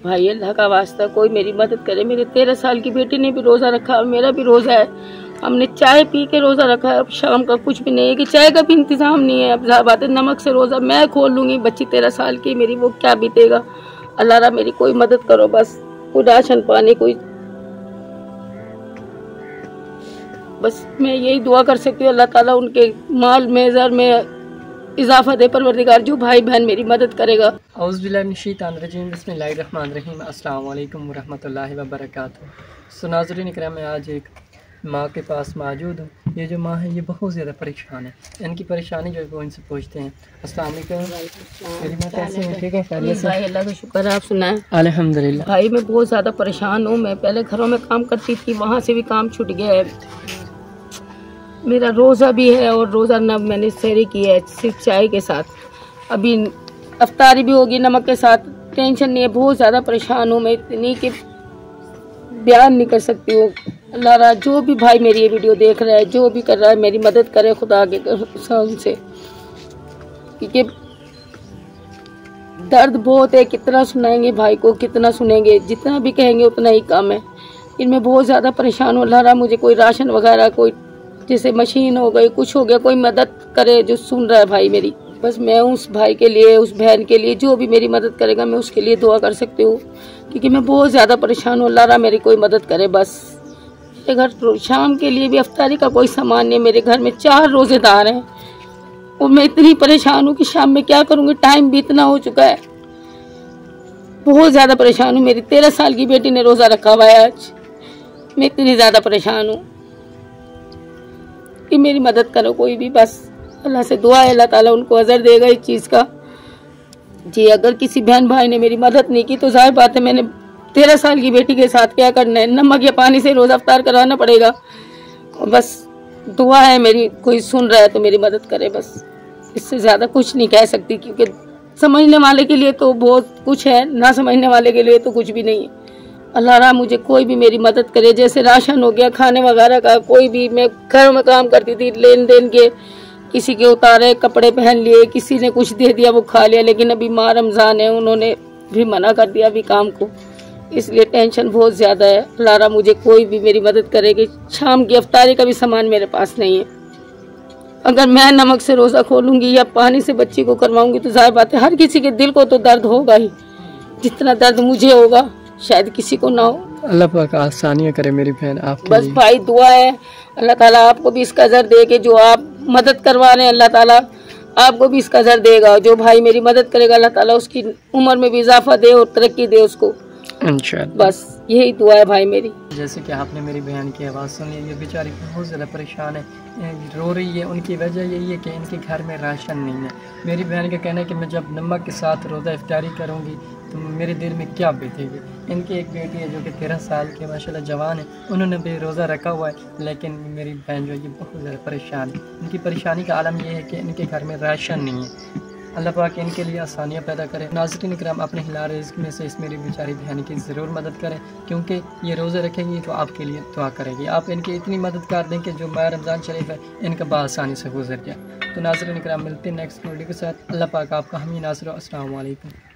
भाई अल्लाह का वास्ता कोई मेरी मदद करे। मेरे 13 साल की बेटी ने भी रोज़ा रखा, मेरा भी रोज़ा है। हमने चाय पी के रोज़ा रखा है। अब शाम का कुछ भी नहीं है कि चाय का भी इंतज़ाम नहीं है। अब बात है, नमक से रोज़ा मैं खोल लूँगी, बच्ची 13 साल की मेरी, वो क्या बीतेगा। अल्लाह रा मेरी कोई मदद करो बस, कोई राशन पानी कोई, बस मैं यही दुआ कर सकती हूँ। अल्लाह ताला उनके माल मेज़र में इजाफा दे परवरदिगार, जो भाई बहन मेरी मदद करेगा। औज़ु बिल्लाहि मिनश शैतानिर रजीम, बिस्मिल्लाहिर्रहमानिर्रहीम, अस्सलामु अलैकुम वरहमतुल्लाहि वबरकातुहू। सो नाज़रीन इकराम, मैं आज एक माँ के पास मौजूद हूँ। ये जो माँ है ये बहुत ज़्यादा परेशान है। इनकी परेशानी जो है वो इनसे पूछते हैं। अस्सलाम वालेकुम, मेरी माँ कैसे हैं? ठीक है, खैरियत से? भाई अल्लाह का शुक्र है, आप सुनाएं? अल्हम्दुलिल्लाह। भाई मैं बहुत ज़्यादा परेशान हूँ। मैं पहले घरों में काम करती थी, वहाँ से भी काम छूट गया है। मेरा रोज़ा भी है और रोज़ा न मैंने सहरी की है सिर्फ चाय के साथ। अभी अफ्तारी भी होगी नमक के साथ। टेंशन नहीं है, बहुत ज़्यादा परेशान हूँ मैं, इतनी कि बयान नहीं कर सकती हूँ। अल्लाह रा जो भी भाई मेरी ये वीडियो देख रहा है, जो भी कर रहा है, मेरी मदद करे खुदा के कसम से, क्योंकि दर्द बहुत है। कितना सुनाएंगे भाई को, कितना सुनेंगे, जितना भी कहेंगे उतना ही कम है। इनमें बहुत ज़्यादा परेशान हूँ। अल्लाह रा मुझे कोई राशन वगैरह, कोई जैसे मशीन हो गई, कुछ हो गया, कोई मदद करे जो सुन रहा है भाई मेरी। बस मैं उस भाई के लिए, उस बहन के लिए, जो भी मेरी मदद करेगा मैं उसके लिए दुआ कर सकती हूँ, क्योंकि मैं बहुत ज़्यादा परेशान हूँ। अल्लाह रा मेरी कोई मदद करे बस। मेरे घर शाम के लिए भी अफ्तारी का कोई सामान नहीं है। मेरे घर में 4 रोज़ेदार हैं और मैं इतनी परेशान हूँ कि शाम में क्या करूँगी। टाइम भी इतना हो चुका है, बहुत ज़्यादा परेशान हूँ। मेरी 13 साल की बेटी ने रोज़ा रखा हुआ है आज। मैं इतनी ज़्यादा परेशान हूँ कि मेरी मदद करो कोई भी बस। अल्लाह से दुआ है, अल्लाह ताला उनको अज़र देगा इस चीज़ का। जी अगर किसी बहन भाई ने मेरी मदद नहीं की तो जाहिर बात है मैंने 13 साल की बेटी के साथ क्या करना है। नमक या पानी से रोज़ा अफ्तार कराना पड़ेगा। और बस दुआ है मेरी, कोई सुन रहा है तो मेरी मदद करे बस। इससे ज़्यादा कुछ नहीं कह सकती, क्योंकि समझने वाले के लिए तो बहुत कुछ है, ना समझने वाले के लिए तो कुछ भी नहीं है। अल्लाह रा मुझे कोई भी मेरी मदद करे। जैसे राशन हो गया, खाने वगैरह का, कोई भी, मैं घर में काम करती थी, लेन देन के, किसी के उतारे कपड़े पहन लिए, किसी ने कुछ दे दिया वो खा लिया। लेकिन अभी माह रमज़ान है, उन्होंने भी मना कर दिया अभी काम को, इसलिए टेंशन बहुत ज़्यादा है। अल्लाह रा मुझे कोई भी मेरी मदद करेगी। शाम की अफ्तारी का भी सामान मेरे पास नहीं है। अगर मैं नमक से रोज़ा खोलूँगी या पानी से बच्ची को करवाऊँगी तो जाहिर बात है हर किसी के दिल को तो दर्द होगा ही। जितना दर्द मुझे होगा शायद किसी को ना हो। अल्लाह पाक आसानियाँ करे मेरी बहन आपके बस लिए। भाई दुआ है, अल्लाह ताला आपको भी इसका अज़र दे के, जो आप मदद करवा रहे हैं अल्लाह ताला आपको भी इसका अज़र देगा। जो भाई मेरी मदद करेगा अल्लाह ताला उसकी उम्र में भी इजाफा दे और तरक्की दे उसको, इंशाअल्लाह। बस यही दुआ है भाई मेरी। जैसे कि आपने मेरी बहन की आवाज़ सुनी, ये बेचारी बहुत ज़्यादा परेशान है, रो रही है। उनकी वजह यही है कि इनके घर में राशन नहीं है। मेरी बहन का कहना है कि मैं जब नमक के साथ रोज़ा इफ्तारी करूँगी तो मेरे दिल में क्या बीतेगी। इनकी एक बेटी है जो कि 13 साल की माशाल्लाह जवान है, उन्होंने भी रोज़ा रखा हुआ है, लेकिन मेरी बहन जो है ये बहुत ज़्यादा परेशान है। इनकी परेशानी का आलम यह है कि इनके घर में राशन नहीं है। अल्लाह पाक इनके लिए आसानियाँ पैदा करे। नाज़रीन इकराम, अपने हिलाल रिज़्क़ में से इस मेरी बेचारी बहन की ज़रूर मदद करें, क्योंकि ये रोज़े रखेंगी तो आपके लिए दुआ करेगी। आप इनकी इतनी मदद कर दें कि जो माह रमज़ान शरीफ है इनका बआसानी से गुजर जाए। तो नाज़रीन इकराम, मिलते हैं नेक्स्ट वीडियो के साथ। अल्लाह पाक आपका हमी नाज़र। अस्सलामु अलैकुम।